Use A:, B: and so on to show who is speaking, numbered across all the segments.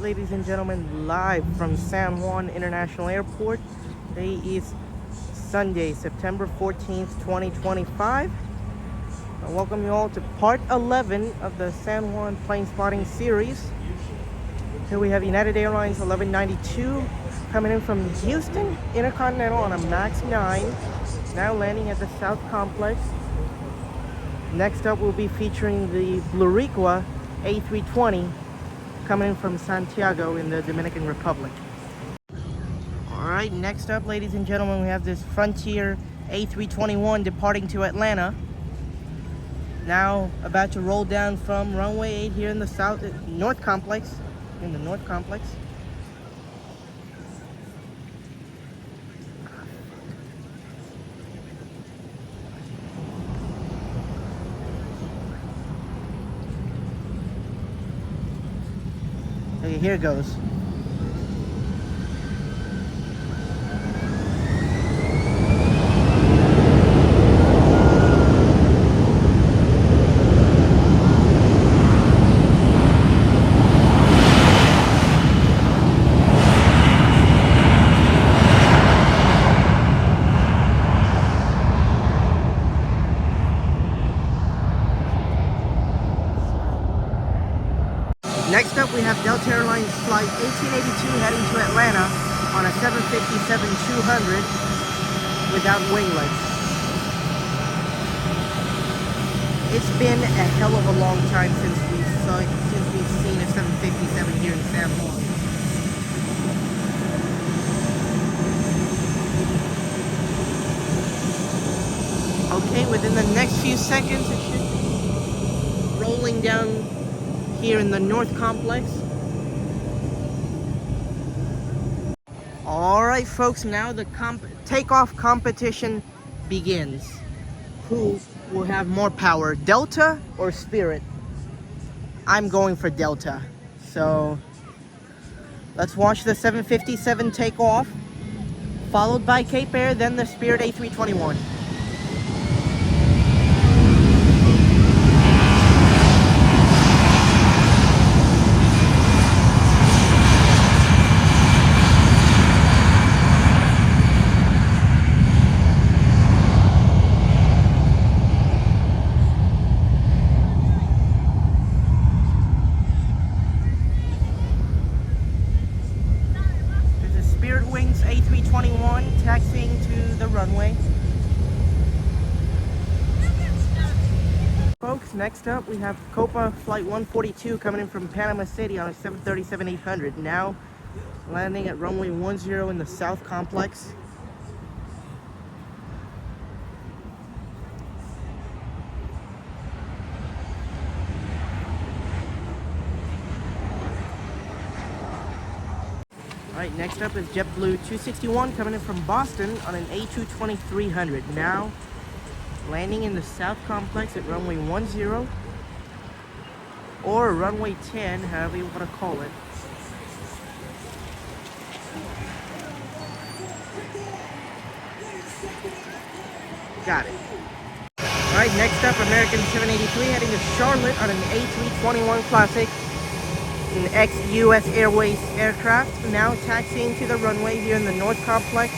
A: ladies and gentlemen, live from San Juan International Airport. Today is Sunday, September 14th, 2025. I welcome you all to part 11 of the San Juan Planespotting series. Here we have United Airlines 1192 coming in from Houston Intercontinental on a MAX 9, now landing at the South Complex. Next up, we'll be featuring the Bluriqua A320 coming in from Santiago in the Dominican Republic. Alright, next up, ladies and gentlemen, we have this Frontier A321 departing to Atlanta. Now about to roll down from runway 8 here in the North Complex. Okay, here it goes. Next up, we have Delta Airlines flight 1882 heading to Atlanta on a 757-200 without winglets. It's been a hell of a long time since we've seen a 757 here in San Juan. Okay, within the next few seconds, it should be rolling down here in the North Complex. Alright folks, now the takeoff competition begins. Who will have more power, Delta or Spirit? I'm going for Delta. So let's watch the 757 take off, followed by Cape Air, then the Spirit A321. A321 taxiing to the runway. Folks, next up we have Copa flight 142 coming in from Panama City on a 737-800, now landing at runway 10 in the South Complex. Alright, next up is JetBlue 261 coming in from Boston on an A220-300, now landing in the South Complex at runway 10 or runway 10, however you want to call it. Got it. Alright, next up, American 783 heading to Charlotte on an A321 Classic, an ex-US Airways aircraft, now taxiing to the runway here in the North Complex.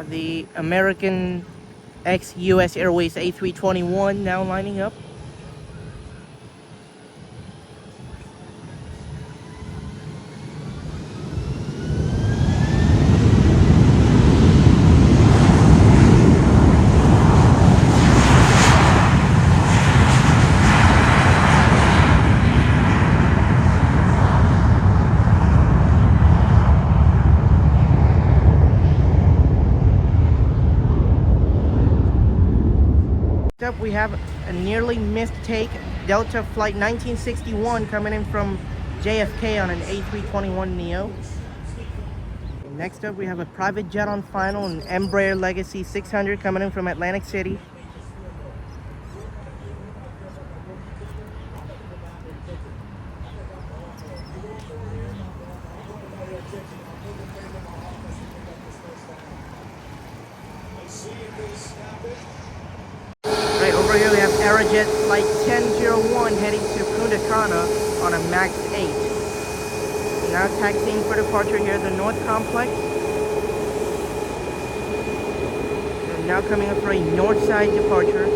A: The American ex-US Airways A321 now lining up. Up, we have a nearly missed take, Delta flight 1961 coming in from JFK on an A321neo. Next up, we have a private jet on final, an Embraer Legacy 600 coming in from Atlantic City. Right over here we have Aerojet flight 1001 heading to Punta Cana on a MAX 8. Now taxiing for departure here at the North Complex. And now coming up for a north side departure.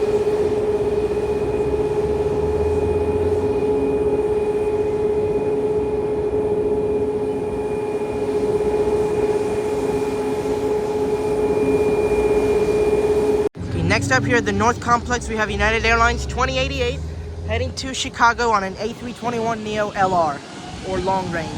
A: Next up here at the North Complex, we have United Airlines 2088 heading to Chicago on an A321neo LR, or long range.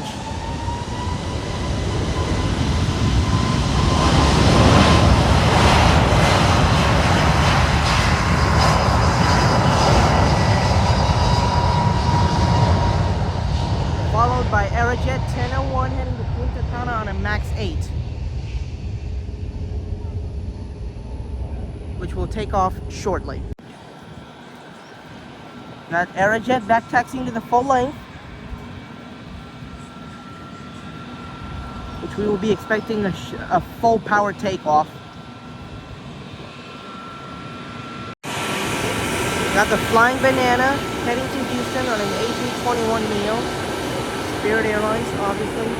A: Followed by Aerojet 1001 heading to Punta Cana on a MAX 8. Which will take off shortly. Got Aerojet back taxiing to the full length, which we will be expecting a full power takeoff. Got the Flying Banana heading to Houston on an A321neo, Spirit Airlines, obviously.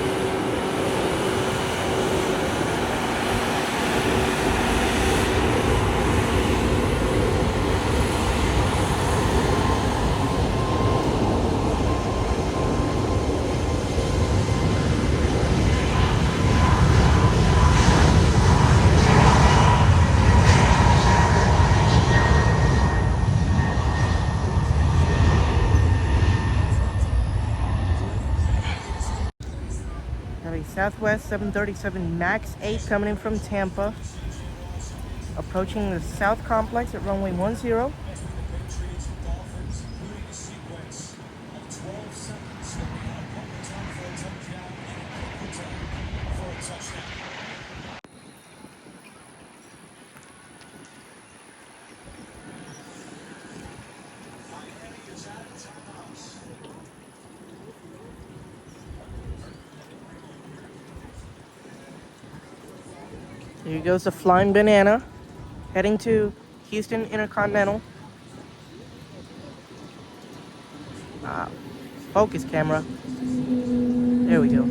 A: Southwest 737 MAX 8 coming in from Tampa, approaching the South Complex at runway 10. Here goes the Flying Banana, heading to Houston Intercontinental. Focus camera. There we go.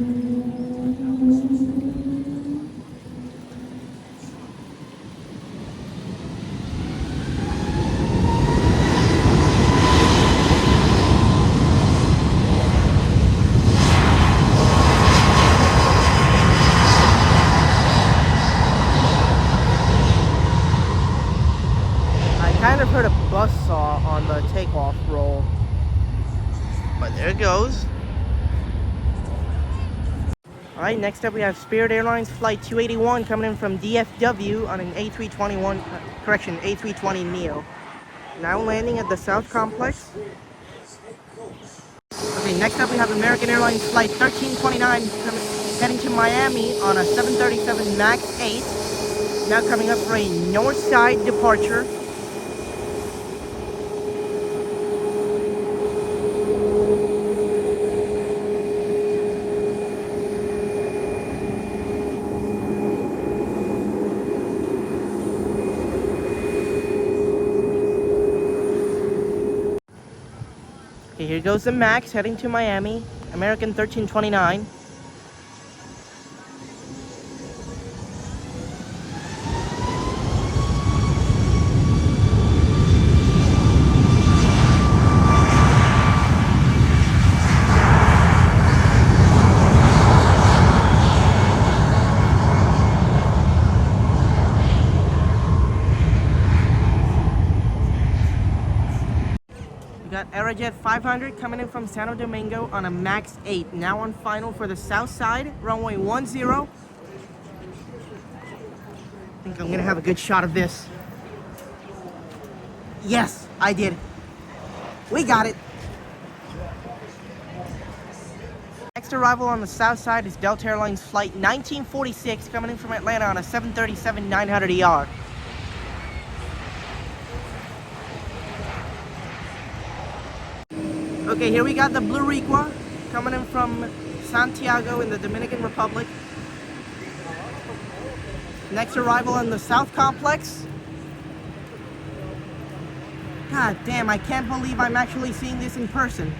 A: Kind of heard a buzzsaw on the takeoff roll, but there it goes. Alright, next up we have Spirit Airlines Flight 281 coming in from DFW on an A320neo. Now landing at the South Complex. Okay, next up we have American Airlines Flight 1329 heading to Miami on a 737 MAX 8. Now coming up for a north side departure. Okay, here goes the MAX heading to Miami, American 1329. Got Aerojet 500 coming in from Santo Domingo on a MAX 8. Now on final for the south side, runway 10. I think I'm gonna have a good shot of this. Yes, I did. We got it. Next arrival on the south side is Delta Airlines Flight 1946 coming in from Atlanta on a 737-900ER. Okay, here we got the Blue Requa coming in from Santiago in the Dominican Republic. Next arrival on the South Complex, God damn, I can't believe I'm actually seeing this in person.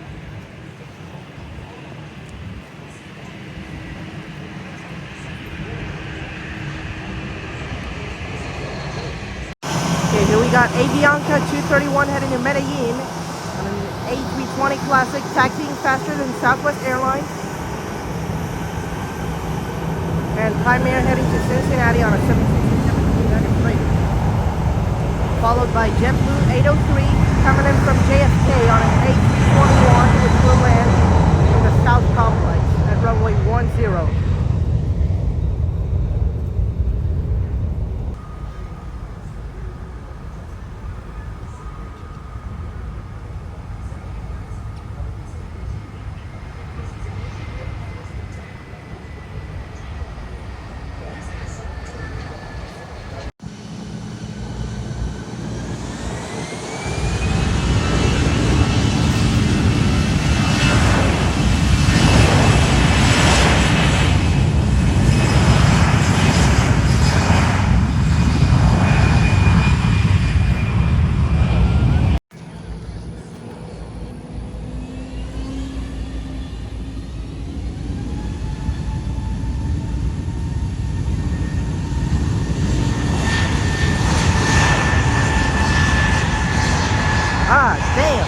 A: Okay, here we got Avianca 231 heading to Medellin on an A320 Classic, taxiing faster than Southwest Airlines. And Prime Air heading to Cincinnati on a 767-300 freighter. Followed by JetBlue 803 coming in from JFK on an A321, which will land in the South Complex at runway 10. Ah, damn!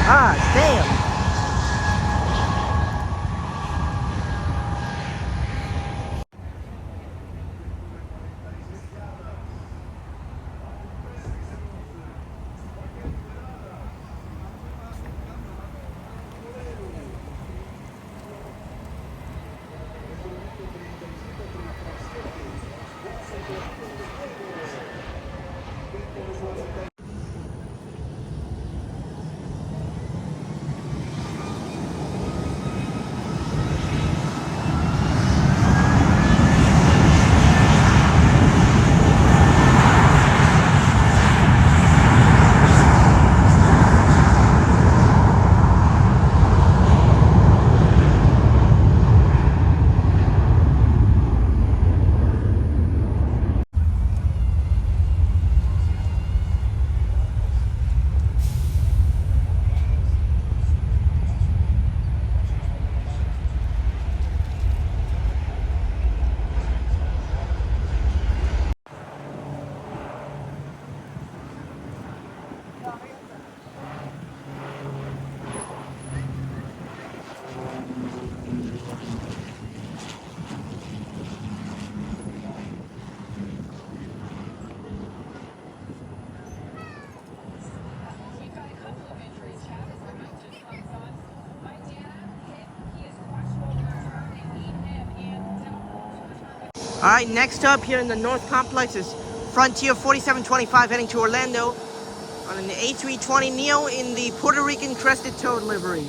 A: Ah, damn! Alright, next up here in the North Complex is Frontier 4725 heading to Orlando on an A320neo in the Puerto Rican Crested Toad livery.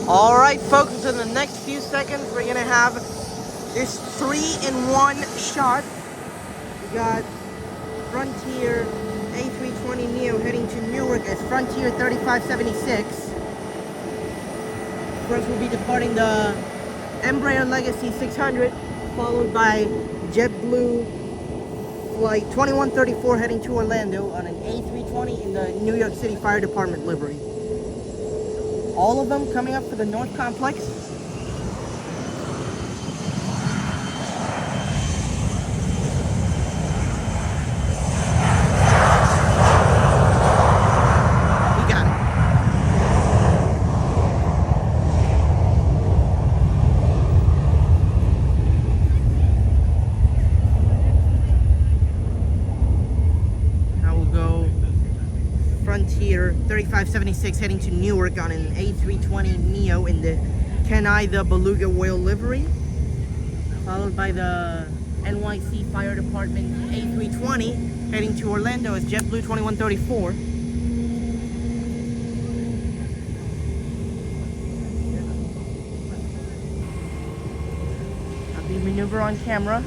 A: Alright folks, so in the next few seconds we're going to have this 3-in-1 shot. We got Frontier A320neo heading to Newark as Frontier 3576. First we'll be departing the Embraer Legacy 600, followed by JetBlue Flight 2134 heading to Orlando on an A320 in the New York City Fire Department livery. All of them coming up for the North Complex. Frontier 3576 heading to Newark on an A320neo in the Kenai the Beluga Whale livery, followed by the NYC Fire Department A320 heading to Orlando as JetBlue 2134. maneuver on camera.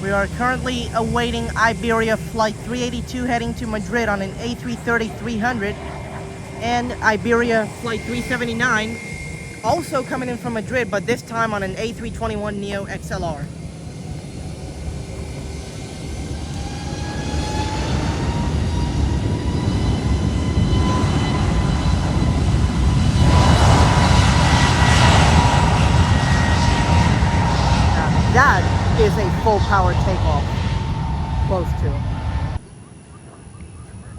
A: We are currently awaiting Iberia flight 382 heading to Madrid on an A330-300, and Iberia flight 379 also coming in from Madrid, but this time on an A321neo XLR. That is a full power takeoff, close to.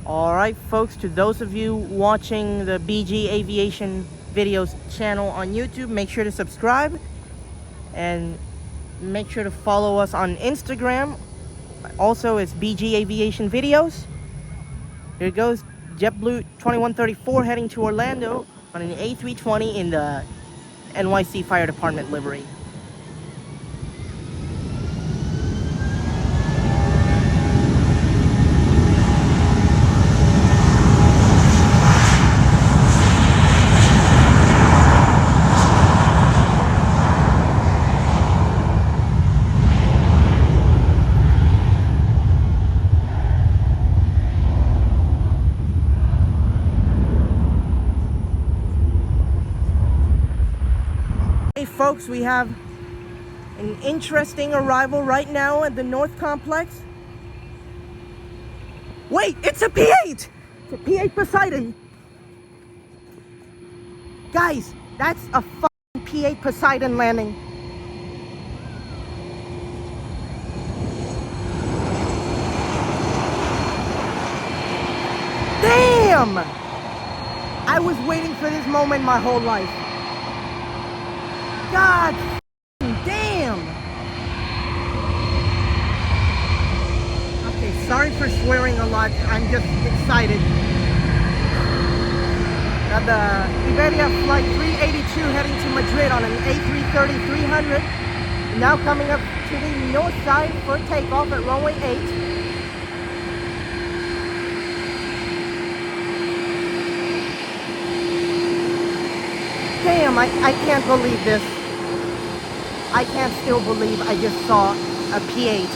A: All right, folks, to those of you watching the BG Aviation Videos channel on YouTube, make sure to subscribe and make sure to follow us on Instagram. Also, it's BG Aviation Videos. Here goes JetBlue 2134 heading to Orlando on an A320 in the NYC Fire Department livery. Hey folks, we have an interesting arrival right now at the North Complex. Wait, it's a P8! It's a P8 Poseidon. Guys, that's a fucking P8 Poseidon landing. Damn! I was waiting for this moment my whole life. God damn! Okay, sorry for swearing a lot. I'm just excited. Got the Iberia flight 382 heading to Madrid on an A330-300. Now coming up to the north side for takeoff at runway 8. Damn, I can't believe this. I can't still believe I just saw a P8.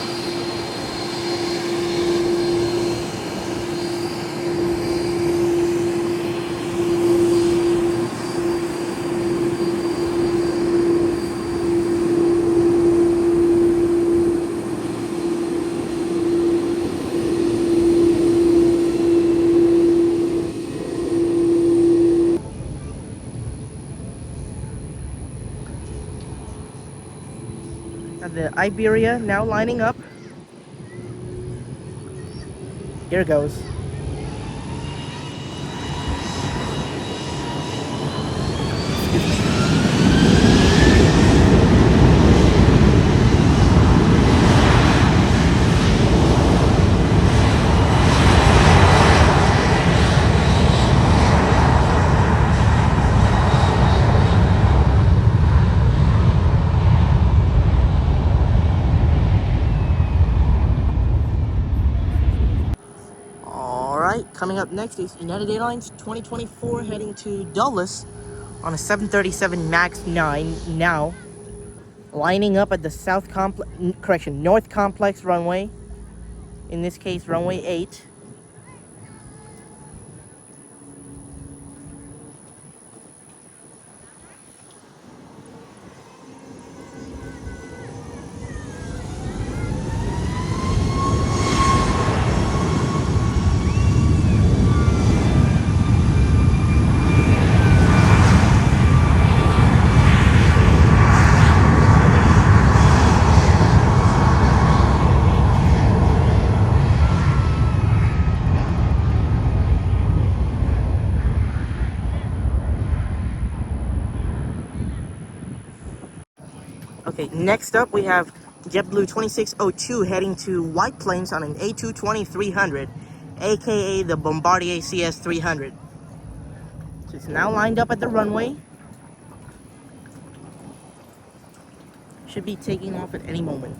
A: The Iberia now lining up. Here goes. Coming up next is United Airlines 2024 heading to Dulles on a 737 MAX 9 now lining up at the North Complex runway, in this case runway 8. Okay, next up we have JetBlue 2602 heading to White Plains on an A220-300, aka the Bombardier CS-300. So it's now lined up at the runway. Should be taking off at any moment.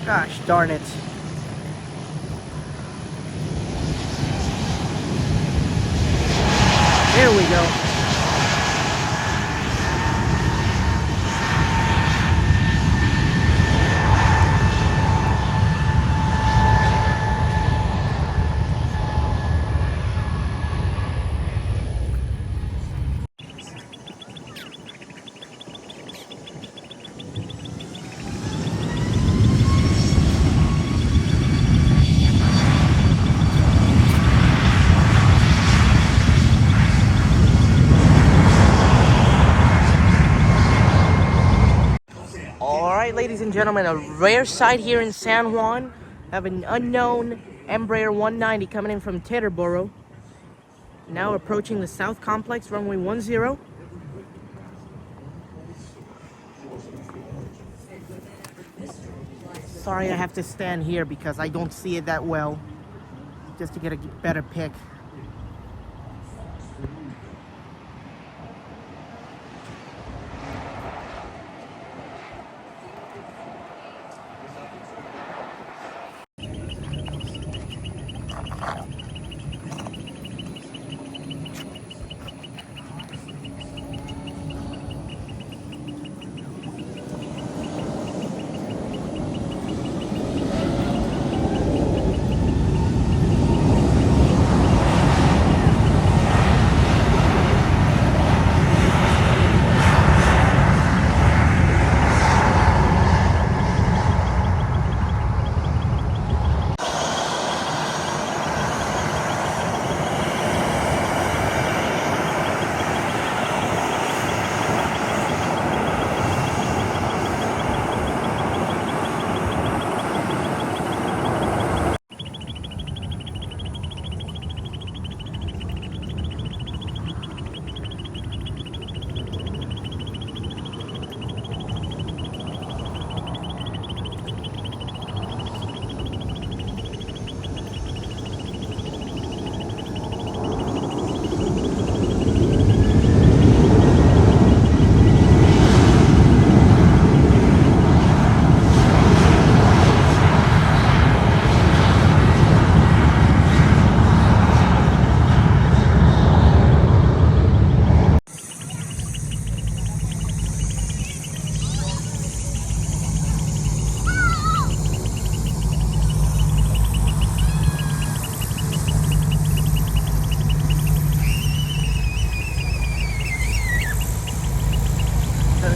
A: Gosh darn it. There we go. Alright, ladies and gentlemen, a rare sight here in San Juan. Have an unknown Embraer 190 coming in from Teterboro. Now approaching the South Complex, runway 10. Sorry I have to stand here because I don't see it that well, just to get a better pic.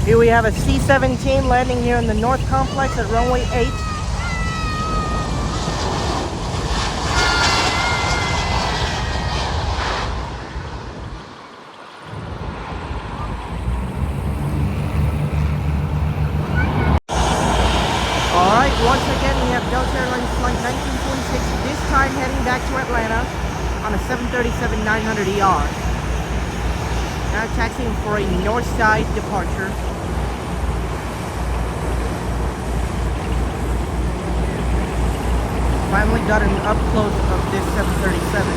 A: Here we have a C-17 landing here in the North Complex at runway 8. Alright, once again we have Delta Airlines flight 1946, this time heading back to Atlanta on a 737-900ER. Now taxiing for a north side departure. Finally got an up close of this 737.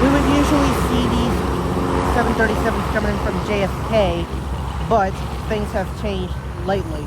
A: We would usually see these 737s coming in from JFK, but things have changed lately.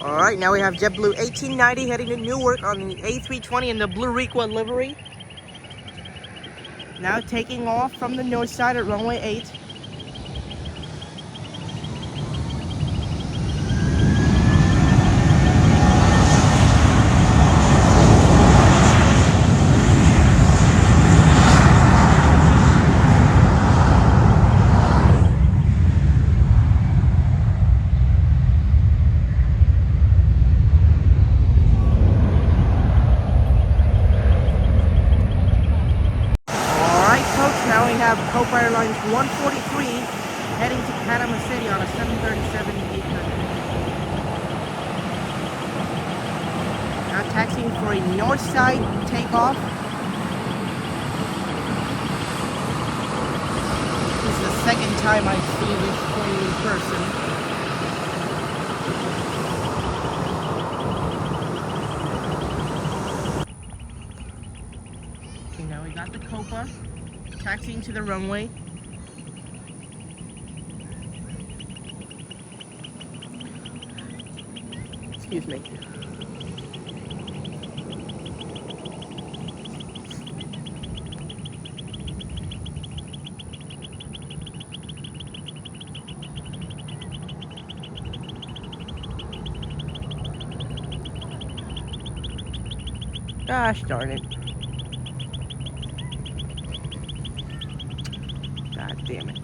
A: Alright, now we have JetBlue 1890 heading to Newark on the A320 in the Blue Requa livery. Now taking off from the north side at runway 8. Copa Airlines looking for a north side takeoff. This is the second time I see this plane in person. Okay, now we got the Copa taxiing to the runway. Excuse me. Gosh darn it. God damn it.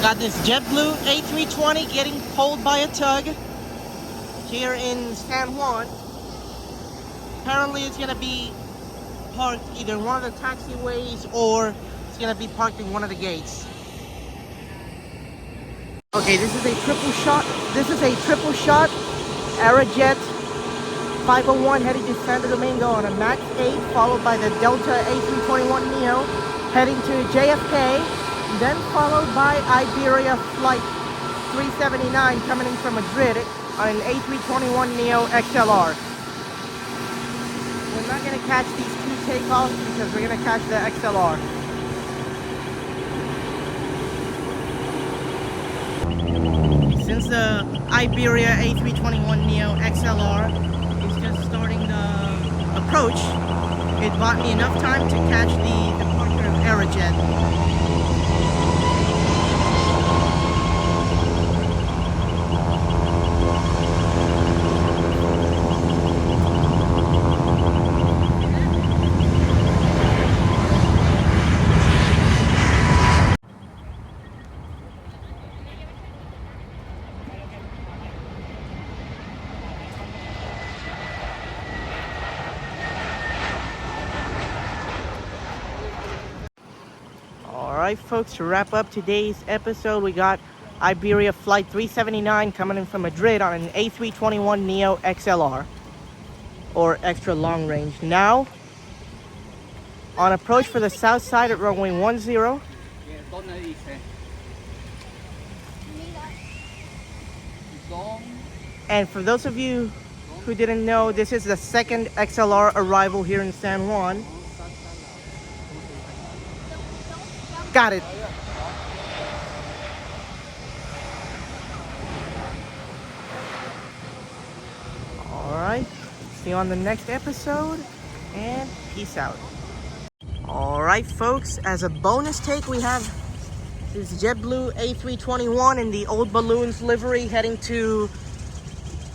A: Got this JetBlue A320 getting pulled by a tug here in San Juan. Apparently it's going to be parked either in one of the taxiways or it's going to be parked in one of the gates. Okay, this is a triple shot. This is a triple shot Aerojet 501 heading to Santo Domingo on a Max 8, followed by the Delta A321neo heading to JFK. Then followed by Iberia flight 379 coming in from Madrid on an A321neo XLR. We're not going to catch these two takeoffs because we're going to catch the XLR. Since the Iberia A321neo XLR is just starting the approach, it bought me enough time to catch the departure of Aerojet. Alright folks, to wrap up today's episode, we got Iberia flight 379 coming in from Madrid on an A321neo XLR, or extra long range. Now, on approach for the south side at runway 10. And for those of you who didn't know, this is the second XLR arrival here in San Juan. Got it. Alright, see you on the next episode, and peace out. Alright folks, as a bonus take, we have this JetBlue A321 in the Old Balloons livery heading to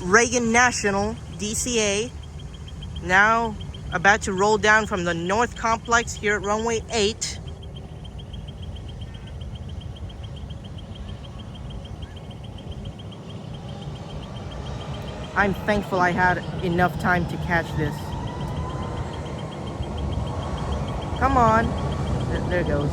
A: Reagan National, DCA. Now about to roll down from the North Complex here at runway 8. I'm thankful I had enough time to catch this. Come on. There it goes.